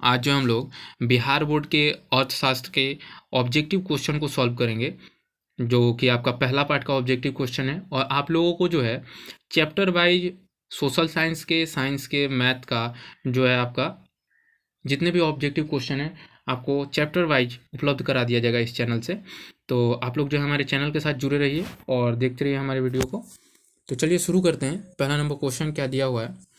आज जो हम लोग बिहार बोर्ड के अर्थशास्त्र के ऑब्जेक्टिव क्वेश्चन को सॉल्व करेंगे, जो कि आपका पहला पार्ट का ऑब्जेक्टिव क्वेश्चन है। और आप लोगों को जो है चैप्टर वाइज सोशल साइंस के मैथ का जो है आपका जितने भी ऑब्जेक्टिव क्वेश्चन है आपको चैप्टर वाइज उपलब्ध करा दिया जाएगा इस चैनल से। तो आप लोग जो है हमारे चैनल के साथ जुड़े रहिए और देखते रहिए हमारे वीडियो को। तो चलिए शुरू करते हैं। पहला नंबर क्वेश्चन क्या दिया हुआ है?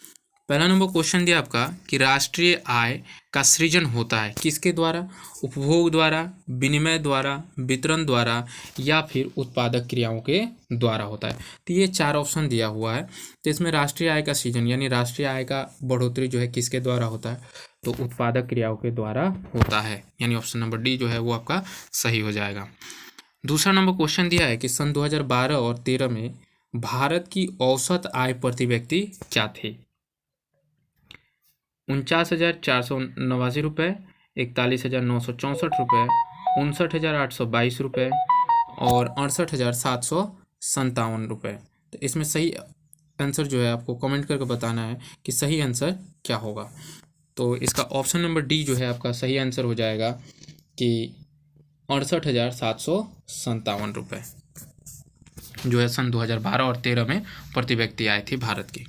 पहला नंबर क्वेश्चन दिया आपका कि राष्ट्रीय आय का सृजन होता है किसके द्वारा? उपभोग द्वारा, विनिमय द्वारा, वितरण द्वारा या फिर उत्पादक क्रियाओं के द्वारा होता है। तो ये चार ऑप्शन दिया हुआ है। तो इसमें राष्ट्रीय आय का सृजन यानी राष्ट्रीय आय का बढ़ोतरी जो है किसके द्वारा होता है? तो उत्पादक क्रियाओं के द्वारा होता है, यानी ऑप्शन नंबर डी जो है वो आपका सही हो जाएगा। दूसरा नंबर क्वेश्चन दिया है कि सन 2012 और 13 में भारत की औसत आय प्रति व्यक्ति क्या थी? 49,489 रुपये, 41,964 रुपये, 59,822 रुपये और 68,757 रुपये। तो इसमें सही आंसर जो है आपको कमेंट करके बताना है कि सही आंसर क्या होगा। तो इसका ऑप्शन नंबर डी जो है आपका सही आंसर हो जाएगा कि 68,757 रुपये जो है सन 2012 और 13 में प्रति व्यक्ति आय थी भारत की।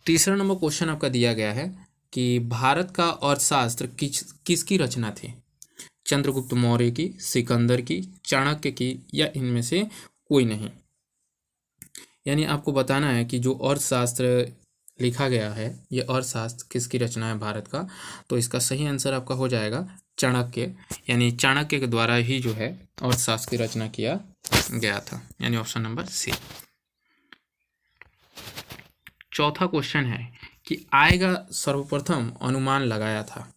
तीसरा नंबर क्वेश्चन आपका दिया गया है कि भारत का अर्थशास्त्र किसकी रचना थी? चंद्रगुप्त मौर्य की, सिकंदर की, चाणक्य की या इनमें से कोई नहीं। यानी आपको बताना है कि जो अर्थशास्त्र लिखा गया है ये अर्थशास्त्र किसकी रचना है भारत का। तो इसका सही आंसर आपका हो जाएगा चाणक्य, यानी चाणक्य के द्वारा ही जो है अर्थशास्त्र की रचना किया गया था, यानी ऑप्शन नंबर सी। चौथा क्वेश्चन है कि आय का सर्वप्रथम अनुमान लगाया था।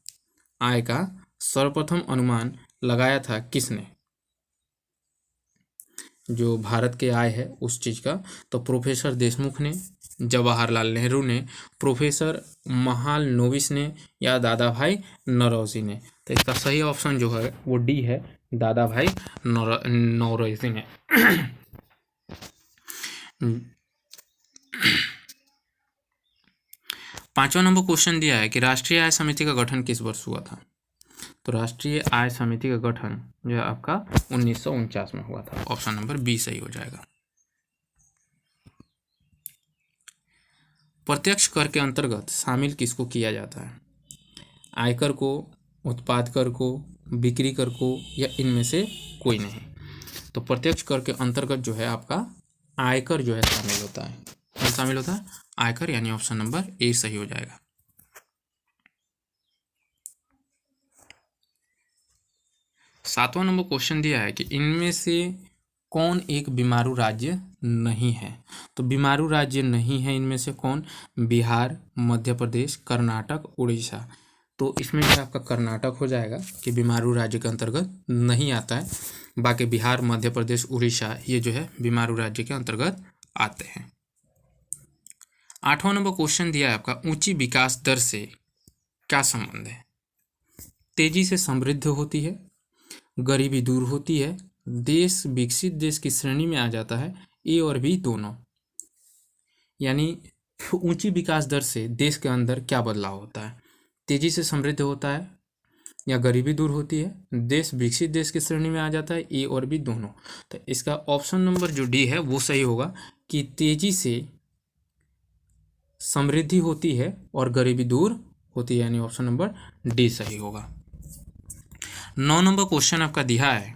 आय का सर्वप्रथम अनुमान लगाया था किसने? जो भारत के आय है उस चीज़ का, तो प्रोफेसर देशमुख ने, जवाहरलाल नेहरू ने, प्रोफेसर महालनोबिस ने या दादा भाई नौरोजी ने। तो इसका सही ऑप्शन जो है वो डी है, दादा भाई नौरोजी ने। पांचवा नंबर क्वेश्चन दिया है कि राष्ट्रीय आय समिति का गठन किस वर्ष हुआ था? तो राष्ट्रीय आय समिति का गठन जो है आपका 1949 में हुआ था। ऑप्शन नंबर बी सही हो जाएगा। प्रत्यक्ष कर के अंतर्गत शामिल किसको किया जाता है? आयकर को, उत्पाद कर को, बिक्री कर को या इनमें से कोई नहीं। तो प्रत्यक्ष कर के अंतर्गत जो है आपका आयकर जो है शामिल होता है। कौन शामिल होता है? आयकर, यानी ऑप्शन नंबर ए सही हो जाएगा। सातवां नंबर क्वेश्चन दिया है कि इनमें से कौन एक बीमारू राज्य नहीं है? तो बीमारू राज्य नहीं है इनमें से कौन? बिहार, मध्य प्रदेश, कर्नाटक, उड़ीसा। तो इसमें जो आपका कर्नाटक हो जाएगा कि बीमारू राज्य के अंतर्गत नहीं आता है। बाकी बिहार, मध्य प्रदेश, उड़ीसा ये जो है बीमारू राज्य के अंतर्गत आते हैं। आठवां नंबर क्वेश्चन दिया है आपका ऊंची विकास दर से क्या संबंध है? तेजी से समृद्ध होती है, गरीबी दूर होती है, देश विकसित देश की श्रेणी में आ जाता है, ए और बी दोनों। यानी ऊंची विकास दर से देश के अंदर क्या बदलाव होता है? तेजी से समृद्ध होता है या गरीबी दूर होती है, देश विकसित देश की श्रेणी में आ जाता है, ए और बी दोनों। तो इसका ऑप्शन नंबर जो डी है वो सही होगा कि तेजी से समृद्धि होती है और गरीबी दूर होती है, यानी ऑप्शन नंबर डी सही होगा। 9 नंबर क्वेश्चन आपका दिया है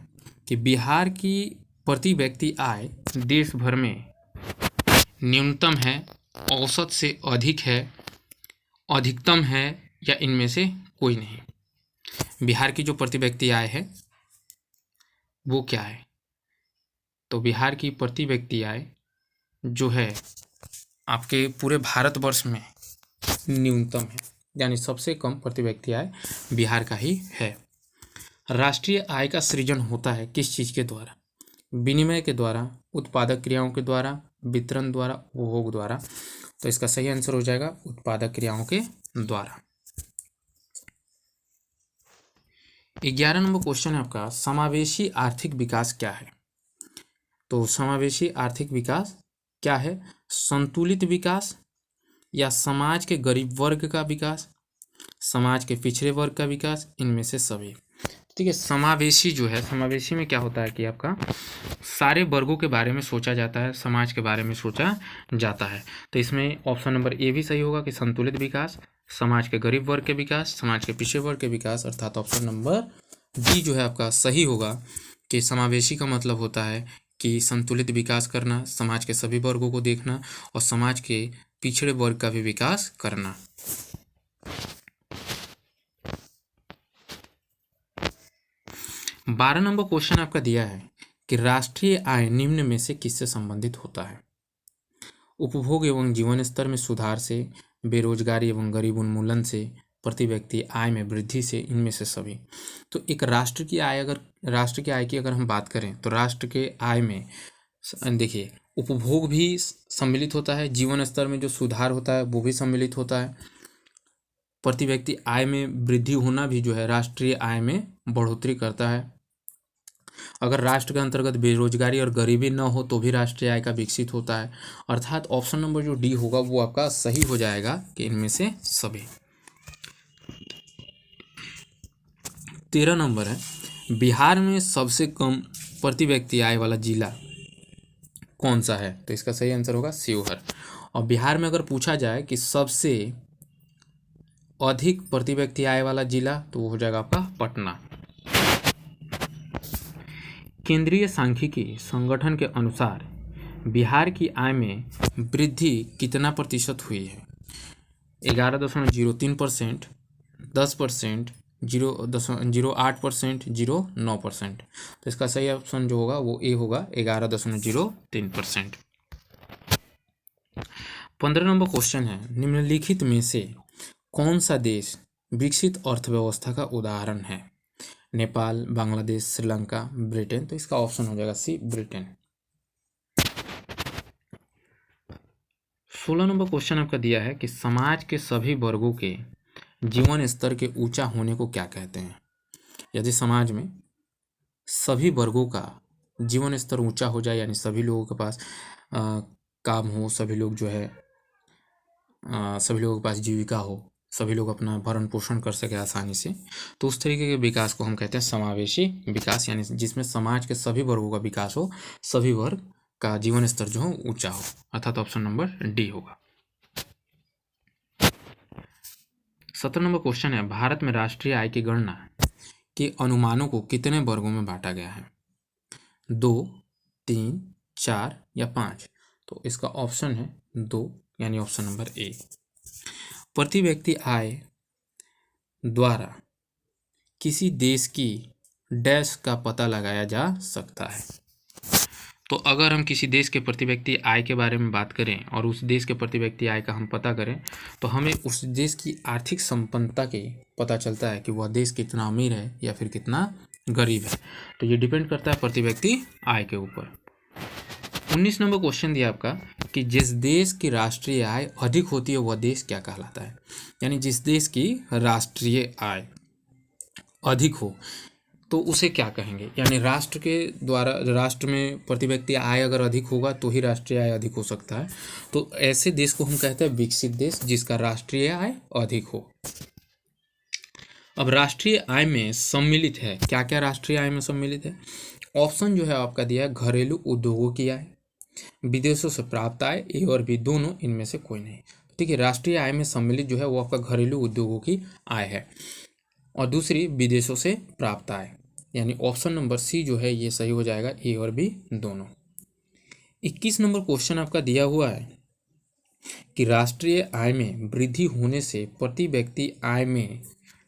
कि बिहार की प्रति व्यक्ति आय देश भर में न्यूनतम है, औसत से अधिक है, अधिकतम है या इनमें से कोई नहीं। बिहार की जो प्रति व्यक्ति आय है वो क्या है? तो बिहार की प्रति व्यक्ति आय जो है आपके पूरे भारतवर्ष में न्यूनतम है, यानी सबसे कम प्रति व्यक्ति आय बिहार का ही है। राष्ट्रीय आय का सृजन होता है किस चीज़ के द्वारा? विनिमय के द्वारा, उत्पादक क्रियाओं के द्वारा, वितरण द्वारा, उपभोग द्वारा। तो इसका सही आंसर हो जाएगा उत्पादक क्रियाओं के द्वारा। 11 नंबर क्वेश्चन है आपका समावेशी आर्थिक विकास क्या है? तो समावेशी आर्थिक विकास क्या है? संतुलित विकास, या समाज के गरीब वर्ग का विकास, समाज के पिछड़े वर्ग का विकास, इनमें से सभी। ठीक है, समावेशी जो है, समावेशी में क्या होता है कि आपका सारे वर्गों के बारे में सोचा जाता है, समाज के बारे में सोचा जाता है। तो इसमें ऑप्शन नंबर ए भी सही होगा कि संतुलित विकास, समाज के गरीब वर्ग के विकास, समाज के पिछड़े वर्ग के विकास, अर्थात ऑप्शन नंबर डी जो है आपका सही होगा कि समावेशी का मतलब होता है कि संतुलित विकास करना, समाज के सभी वर्गों को देखना और समाज के पिछड़े वर्ग का भी विकास करना। 12 नंबर क्वेश्चन आपका दिया है कि राष्ट्रीय आय निम्न में से किससे संबंधित होता है? उपभोग एवं जीवन स्तर में सुधार से, बेरोजगारी एवं गरीब उन्मूलन से, प्रति व्यक्ति आय में वृद्धि से, इनमें से सभी। तो एक राष्ट्र की आय की अगर हम बात करें तो राष्ट्र के आय में देखिए उपभोग भी सम्मिलित होता है, जीवन स्तर में जो सुधार होता है वो भी सम्मिलित होता है, प्रति व्यक्ति आय में वृद्धि होना भी जो है राष्ट्रीय आय में बढ़ोतरी करता है। अगर राष्ट्र के अंतर्गत बेरोजगारी और गरीबी न हो तो भी राष्ट्रीय आय का विकसित होता है। अर्थात ऑप्शन नंबर जो डी होगा वो आपका सही हो जाएगा कि इनमें से सभी। 13 नंबर है, बिहार में सबसे कम प्रति व्यक्ति आय वाला जिला कौन सा है? तो इसका सही आंसर होगा शिवहर। और बिहार में अगर पूछा जाए कि सबसे अधिक प्रति व्यक्ति आय वाला जिला तो वो हो जाएगा आपका पटना। केंद्रीय सांख्यिकी संगठन के अनुसार बिहार की आय में वृद्धि कितना प्रतिशत हुई है? 11.03%, 10%, 0.08%, 0.9%। तो इसका सही ऑप्शन जो होगा वो ए होगा, 11.03%। 15 नंबर क्वेश्चन है, निम्नलिखित में से कौन सा देश विकसित अर्थव्यवस्था का उदाहरण है? नेपाल, बांग्लादेश, श्रीलंका, ब्रिटेन। तो इसका ऑप्शन हो जाएगा सी, ब्रिटेन। 16 नंबर क्वेश्चन आपका दिया है कि समाज के सभी वर्गों के जीवन स्तर के ऊंचा होने को क्या कहते हैं? यदि समाज में सभी वर्गों का जीवन स्तर ऊंचा हो जाए, यानी सभी लोगों के पास काम हो, सभी लोग जो है सभी लोगों के पास जीविका हो, सभी लोग अपना भरण पोषण कर सके आसानी से, तो उस तरीके के विकास को हम कहते हैं समावेशी विकास, यानी जिसमें समाज के सभी वर्गों का विकास हो, सभी वर्ग का जीवन स्तर जो हो ऊंचा हो, अर्थात ऑप्शन नंबर डी होगा। 17 नंबर क्वेश्चन है, भारत में राष्ट्रीय आय की गणना के अनुमानों को कितने वर्गों में बांटा गया है? 2, 3, 4 या 5। तो इसका ऑप्शन है 2, यानी ऑप्शन नंबर ए। प्रति व्यक्ति आय द्वारा किसी देश की डैश का पता लगाया जा सकता है। तो अगर हम किसी देश के प्रति व्यक्ति आय के बारे में बात करें और उस देश के प्रति व्यक्ति आय का हम पता करें तो हमें उस देश की आर्थिक संपन्नता के पता चलता है कि वह देश कितना अमीर है या फिर कितना गरीब है। तो ये डिपेंड करता है प्रति व्यक्ति आय के ऊपर। 19 नंबर क्वेश्चन दिया आपका कि जिस देश की राष्ट्रीय आय अधिक होती है वह देश क्या कहलाता है? यानी जिस देश की राष्ट्रीय आय अधिक हो तो उसे क्या कहेंगे? यानी राष्ट्र के द्वारा, राष्ट्र में प्रति व्यक्ति आय अगर अधिक होगा तो ही राष्ट्रीय आय अधिक हो सकता है। तो ऐसे देश को हम कहते हैं विकसित देश, जिसका राष्ट्रीय आय अधिक हो। अब राष्ट्रीय आय में सम्मिलित है, क्या क्या राष्ट्रीय आय में सम्मिलित है? ऑप्शन जो है आपका दिया है, घरेलू उद्योगों की आय, विदेशों से प्राप्त आय, ए और बी दोनों, इनमें से कोई नहीं। ठीक है, राष्ट्रीय आय में सम्मिलित जो है वो आपका घरेलू उद्योगों की आय है और दूसरी विदेशों से प्राप्त आय, यानी ऑप्शन नंबर सी जो है ये सही हो जाएगा, ए और बी दोनों। 21 नंबर क्वेश्चन आपका दिया हुआ है कि राष्ट्रीय आय में वृद्धि होने से प्रति व्यक्ति आय में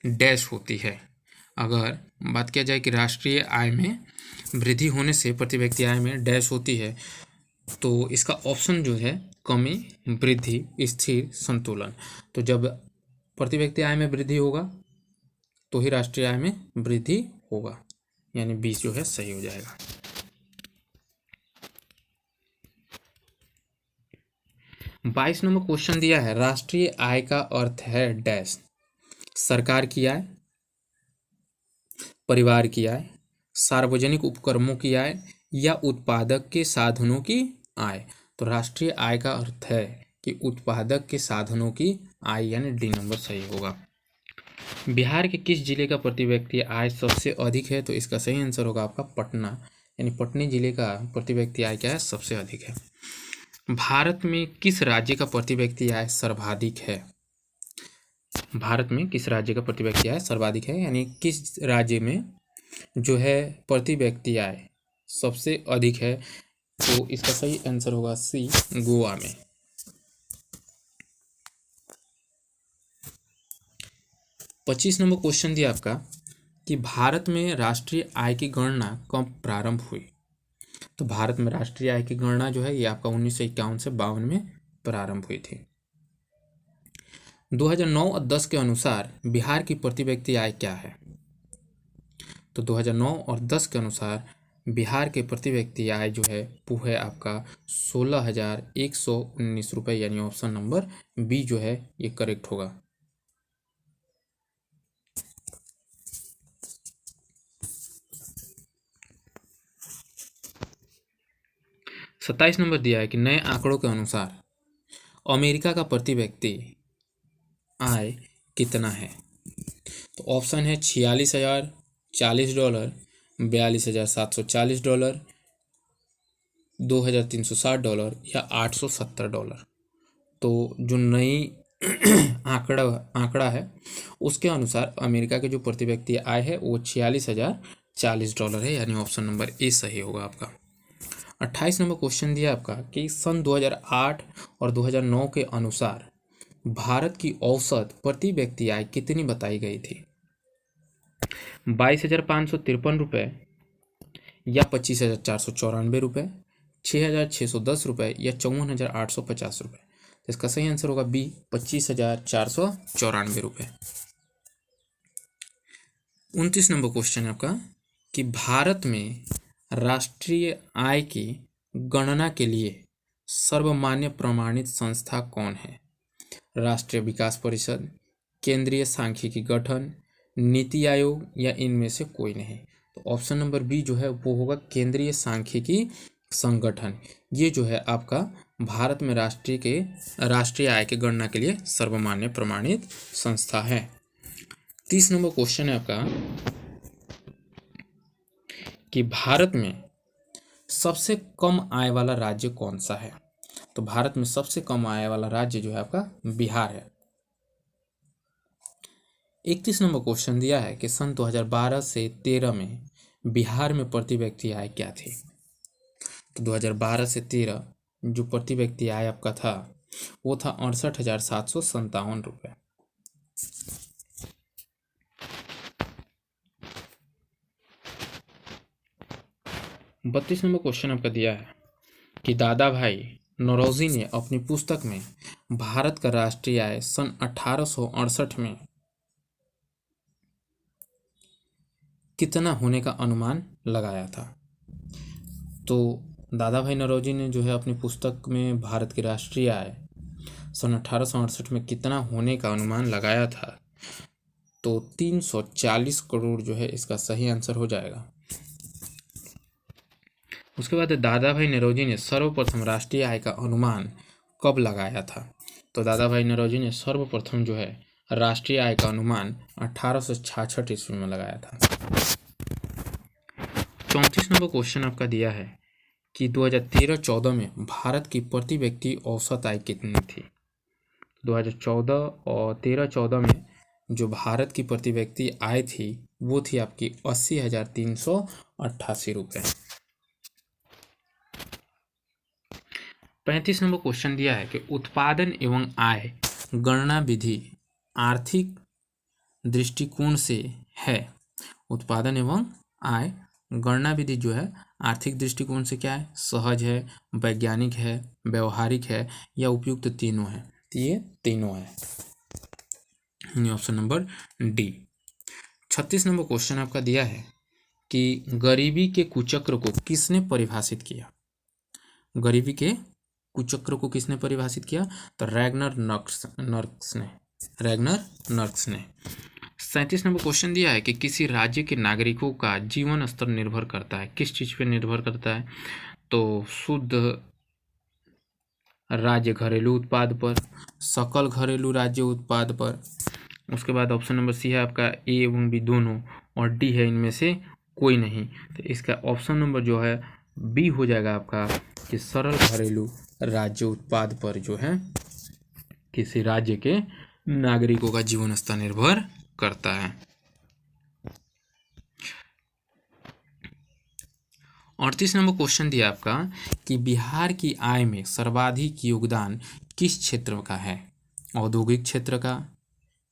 डैश होती है। अगर बात किया जाए कि राष्ट्रीय आय में वृद्धि होने से प्रति व्यक्ति आय में डैश होती है तो इसका ऑप्शन जो है कमी, वृद्धि, स्थिर, संतुलन। तो जब प्रति व्यक्ति आय में वृद्धि होगा तो ही राष्ट्रीय आय में वृद्धि होगा, यानी 20 जो है सही हो जाएगा। 22 नंबर क्वेश्चन दिया है, राष्ट्रीय आय का अर्थ है डैश, सरकार की आय, परिवार की आय, सार्वजनिक उपक्रमों की आय या उत्पादक के साधनों की आय। तो राष्ट्रीय आय का अर्थ है कि उत्पादक के साधनों की आय, यानी डी नंबर सही होगा। बिहार के किस जिले का प्रति व्यक्ति आय सबसे अधिक है? तो इसका सही आंसर होगा आपका पटना, यानी पटनी जिले का प्रति व्यक्ति आय क्या है? सबसे अधिक है। भारत में किस राज्य का प्रति व्यक्ति आय सर्वाधिक है? भारत में किस राज्य का प्रति व्यक्ति आय सर्वाधिक है, यानी किस राज्य में जो है प्रति व्यक्ति आय सबसे अधिक है? तो इसका सही आंसर होगा सी, गोवा में। 25 नंबर क्वेश्चन दिया आपका कि भारत में राष्ट्रीय आय की गणना कब प्रारंभ हुई? तो भारत में राष्ट्रीय आय की गणना जो है ये आपका 1951 से 52 में प्रारंभ हुई थी। 2009 और 10 के अनुसार बिहार की प्रति व्यक्ति आय क्या है? तो 2009 और 10 के अनुसार बिहार के प्रति व्यक्ति आय जो है वो है आपका 16,119 रुपये, यानी ऑप्शन नंबर बी जो है ये करेक्ट होगा। सत्ताईस नंबर दिया है कि नए आंकड़ों के अनुसार अमेरिका का प्रति व्यक्ति आय कितना है? तो ऑप्शन है $46,040, $42,740, $2,360 या $870। तो जो नई आंकड़ा है उसके अनुसार अमेरिका के जो प्रति व्यक्ति आय है वो $46,040 है, यानी ऑप्शन नंबर ए सही होगा आपका। 28 नंबर क्वेश्चन दिया आपका कि सन 2008 और 2009 के अनुसार भारत की औसत प्रति व्यक्ति आय कितनी बताई गई थी? 22,553 रुपये या 25,494 रुपये, 6,610 रुपये या 54,850 रुपये। तो इसका सही आंसर होगा बी, 25,494 रुपये। 29 नंबर क्वेश्चन है आपका कि भारत में राष्ट्रीय आय की गणना के लिए सर्वमान्य प्रमाणित संस्था कौन है? राष्ट्रीय विकास परिषद, केंद्रीय सांख्यिकी गठन, नीति आयोग या इनमें से कोई नहीं। तो ऑप्शन नंबर बी जो है वो होगा केंद्रीय सांख्यिकी संगठन। ये जो है आपका भारत में राष्ट्रीय आय की गणना के लिए सर्वमान्य प्रमाणित संस्था है। 30 नंबर क्वेश्चन है आपका कि भारत में सबसे कम आय वाला राज्य कौन सा है? तो भारत में सबसे कम आय वाला राज्य जो है आपका बिहार है। 31 नंबर क्वेश्चन दिया है कि सन 2012 से 13 में बिहार में प्रति व्यक्ति आय क्या थी? तो 2012 से 13 जो प्रति व्यक्ति आय आपका था वो था 68,757 रुपये। 32 नंबर क्वेश्चन आपका दिया है कि दादा भाई नौरोजी ने अपनी पुस्तक में भारत का राष्ट्रीय आय सन 1868 में कितना होने का अनुमान लगाया था? तो दादा भाई नौरोजी ने जो है अपनी पुस्तक में भारत की राष्ट्रीय आय सन 1868 में कितना होने का अनुमान लगाया था? तो 340 करोड़ जो है इसका सही आंसर हो जाएगा। उसके बाद दादा भाई नौरोजी ने सर्वप्रथम राष्ट्रीय आय का अनुमान कब लगाया था? तो दादा भाई नौरोजी ने सर्वप्रथम जो है राष्ट्रीय आय का अनुमान 1866 ईस्वी में लगाया था। 34 नंबर क्वेश्चन आपका दिया है कि 2013-14 में भारत की प्रति व्यक्ति औसत आय कितनी थी? 2014 और 13-14 में जो भारत की प्रति व्यक्ति आय थी वो थी आपकी 80,388 रुपये। 35 नंबर क्वेश्चन दिया है कि उत्पादन एवं आय गणना विधि आर्थिक दृष्टिकोण से है। उत्पादन एवं आय गणना विधि जो है आर्थिक दृष्टिकोण से क्या है? सहज है, वैज्ञानिक है, व्यवहारिक है या उपयुक्त तीनों है? तो ये तीनों है, option number D. 36 number question आपका दिया है कि गरीबी के कुचक्र को किसने परिभाषित किया? गरीबी के कुचक्र को किसने परिभाषित किया? तो रैगनर नर्क्स ने। 37 नंबर क्वेश्चन दिया है कि किसी राज्य के नागरिकों का जीवन स्तर निर्भर करता है, किस चीज़ पे निर्भर करता है? तो शुद्ध राज्य घरेलू उत्पाद पर, सकल घरेलू राज्य उत्पाद पर। उसके बाद ऑप्शन नंबर सी है आपका ए एवं बी दोनों, और डी है इनमें से कोई नहीं। तो इसका ऑप्शन नंबर जो है बी हो जाएगा आपका कि सरल घरेलू राज्य उत्पाद पर जो है किसी राज्य के नागरिकों का जीवन स्तर निर्भर करता है। 38 नंबर क्वेश्चन दिया आपका कि बिहार की आय में सर्वाधिक योगदान किस क्षेत्र का है? औद्योगिक क्षेत्र का,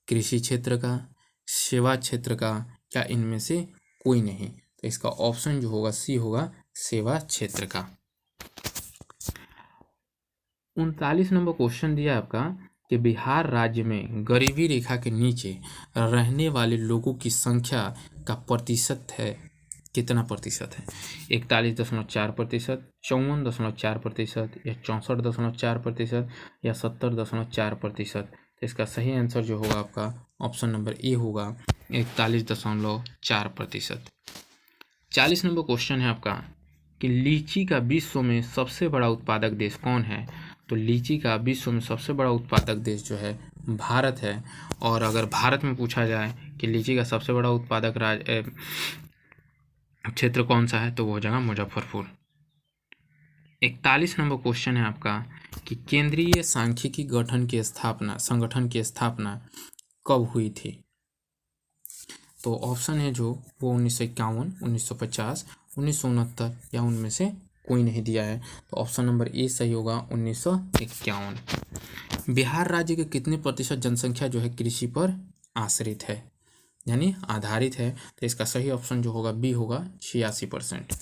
कृषि क्षेत्र का, सेवा क्षेत्र का, या इनमें से कोई नहीं? तो इसका ऑप्शन जो होगा सी होगा, सेवा क्षेत्र का। 39 नंबर क्वेश्चन दिया आपका कि बिहार राज्य में गरीबी रेखा के नीचे रहने वाले लोगों की संख्या का प्रतिशत है, कितना प्रतिशत है? 41.4%, 54.4%, या 64.4%, या 70.4%? तो इसका सही आंसर जो होगा आपका ऑप्शन नंबर ए होगा, 41.4%। 40 नंबर क्वेश्चन है आपका कि लीची का विश्व में सबसे बड़ा उत्पादक देश कौन है? तो लीची का विश्व में सबसे बड़ा उत्पादक देश जो है भारत है। और अगर भारत में पूछा जाए कि लीची का सबसे बड़ा उत्पादक क्षेत्र कौन सा है, तो वो हो जाएगा मुजफ्फरपुर। 41 नंबर क्वेश्चन है आपका कि केंद्रीय सांख्यिकी संगठन की स्थापना कब हुई थी? तो ऑप्शन है जो वो 1951, 1950, 1969, या उनमें से कोई नहीं दिया है। तो ऑप्शन नंबर ए सही होगा, 1951। बिहार राज्य के कितने प्रतिशत जनसंख्या जो है कृषि पर आश्रित है, यानी आधारित है? तो इसका सही ऑप्शन जो होगा बी होगा, 86%।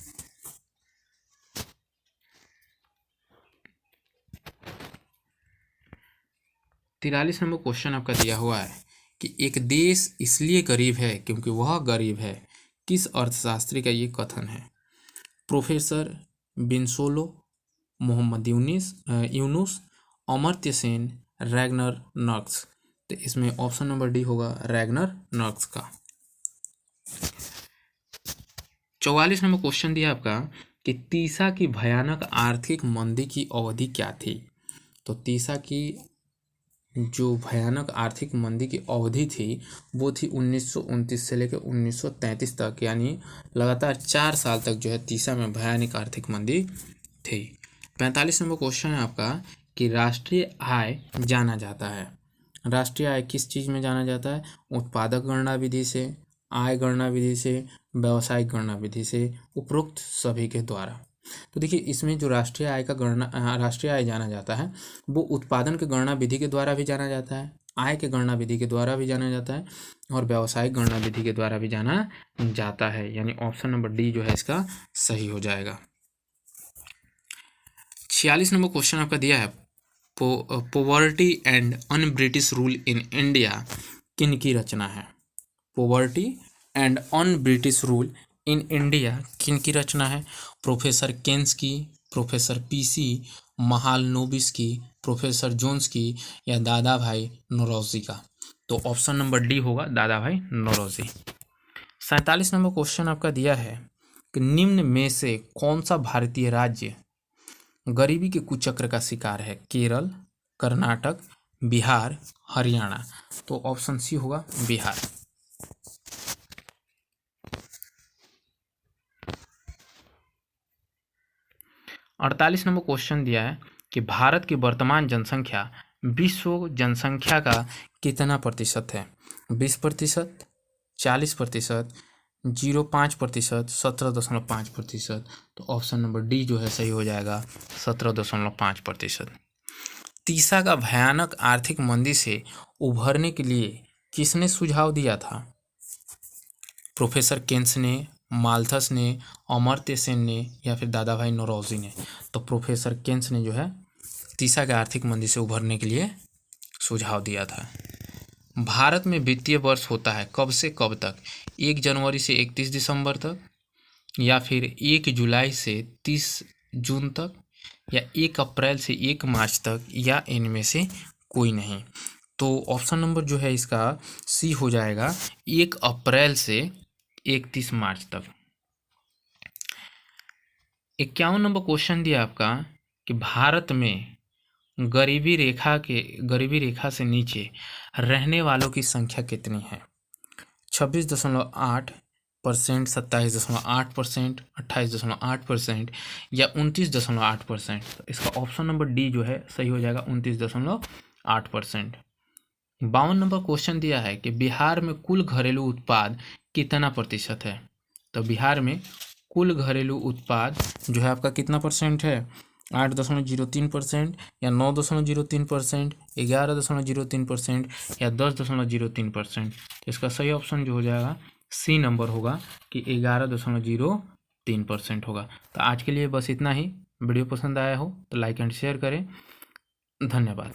43 नंबर क्वेश्चन आपका दिया हुआ है कि एक देश इसलिए गरीब है क्योंकि वह गरीब है, किस अर्थशास्त्री का ये कथन है? प्रोफेसर बिनसोलो, मोहम्मद यूनुस, अमर्त्य सेन, रैगनर नॉक्स? तो इसमें ऑप्शन नंबर डी होगा, रैगनर नॉक्स का। 44 नंबर क्वेश्चन दिया आपका कि तीसा की भयानक आर्थिक मंदी की अवधि क्या थी? तो तीसा की जो भयानक आर्थिक मंदी की अवधि थी वो थी 1929 से लेकर 1933 तक, यानी लगातार 4 साल तक जो है तीसा में भयानक आर्थिक मंदी थी। 45 नंबर क्वेश्चन है आपका कि राष्ट्रीय आय जाना जाता है, राष्ट्रीय आय किस चीज़ में जाना जाता है? उत्पादक गणना विधि से, आय गणना विधि से, व्यावसायिक गणना विधि से, उपरोक्त सभी के द्वारा। तो देखिए इसमें जो राष्ट्रीय आय जाना जाता है वो उत्पादन के गणना विधि के द्वारा भी जाना जाता है, आय के गणना विधि के द्वारा भी जाना जाता है, और व्यावसायिक गणना विधि के द्वारा भी जाना जाता है, यानी ऑप्शन नंबर डी जो है इसका सही हो जाएगा। 46 नंबर क्वेश्चन आपका दिया है poverty and un British rule in India किन की रचना है? Poverty and un British rule in India किन की रचना है? प्रोफेसर केन्स की, प्रोफेसर पीसी महालनोबिस की, प्रोफेसर जोन्स की, या दादा भाई नौरोजी का? तो ऑप्शन नंबर डी होगा, दादा भाई नौरोजी। 47 नंबर क्वेश्चन आपका दिया है कि निम्न में से कौन सा भारतीय राज्य गरीबी के कुचक्र का शिकार है? केरल, कर्नाटक, बिहार, हरियाणा? तो ऑप्शन सी होगा, बिहार। 48 नंबर क्वेश्चन दिया है कि भारत की वर्तमान जनसंख्या विश्व जनसंख्या का कितना प्रतिशत है? 20%, 40%, 0.5%, 17.5%? तो ऑप्शन नंबर डी जो है सही हो जाएगा, 17.5%। तीसा का भयानक आर्थिक मंदी से उभरने के लिए किसने सुझाव दिया था? प्रोफेसर केन्स ने, माल्थस ने, अमर्त्य सेन ने, या फिर दादा भाई नौरोजी ने? तो प्रोफेसर केन्स ने जो है तीसा के आर्थिक मंदी से उभरने के लिए सुझाव दिया था। भारत में वित्तीय वर्ष होता है कब से कब तक? 1 जनवरी से 31 दिसंबर तक, या फिर 1 जुलाई से 30 जून तक, या 1 अप्रैल से 1 मार्च तक, या इनमें से कोई नहीं? तो ऑप्शन नंबर जो है इसका सी हो जाएगा, 1 अप्रैल से 31 मार्च तक। 51 नंबर क्वेश्चन दिया आपका कि भारत में गरीबी रेखा से नीचे रहने वालों की संख्या कितनी है? 26.8%, 27.8%, 28.8% या 29.8%। तो इसका ऑप्शन नंबर डी जो है सही हो जाएगा, 29.8%। 52 नंबर क्वेश्चन दिया है कि बिहार में कुल घरेलू उत्पाद कितना प्रतिशत है? तो बिहार में कुल घरेलू उत्पाद जो है आपका कितना परसेंट है? 8.03% या 9.03%, 11.03% या 10.03%। इसका सही ऑप्शन जो हो जाएगा सी नंबर होगा कि 11.03% होगा। तो आज के लिए बस इतना ही। वीडियो पसंद आया हो तो लाइक एंड शेयर करें। धन्यवाद।